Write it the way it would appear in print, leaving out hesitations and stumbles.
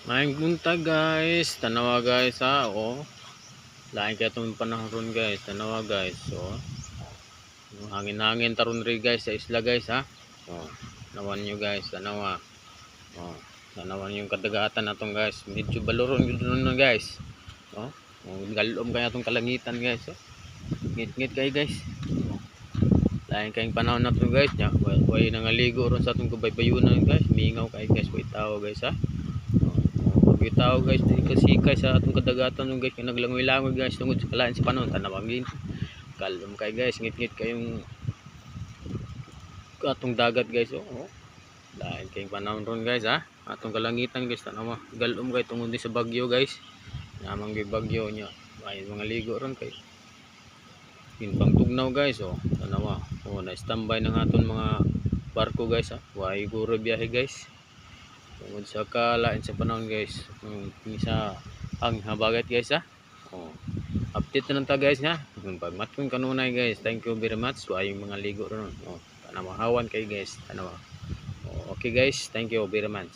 Maayong buntag guys, tanawa guys ha, lain kaya itong panahon ron guys, tanawa guys, hangin-hangin taron rin guys sa isla guys ha, tanawan nyo guys, tanawa, tanawan nyo yung kadagatan natong guys, medyo baluron yun guys, galom kaya itong kalangitan guys, ngit-ngit kayo guys, lain kayong panahon nato guys, way nangaligo ron sa itong kabaybayunan guys, mingaw kayo guys, way tao guys ha. Tao guys, di kasikay sa atong kadagatan ng guys, naglangoy-langoy guys tungod sa kalaan sa panahon, tanawagin kalom kay guys, ngit-ngit kayong atong dagat guys, dahil kayong panahon ron guys ha, atong kalangitan guys, tanawa galom kay tungod sa bagyo guys, namang bagyo nya ay mga ligo ron kay pinpang tugnaw guys, tanawa, na standby ng aton mga barko guys ha, way guro biyahe guys tungod sa kalain sa panahon guys, sa ang habagat guys ha. Update na lang ta guys ha, pagmatong kanunay guys, thank you very much, ayong mga ligo ron, tanawa hawan kay guys, tanawa. Okay guys, thank you very much.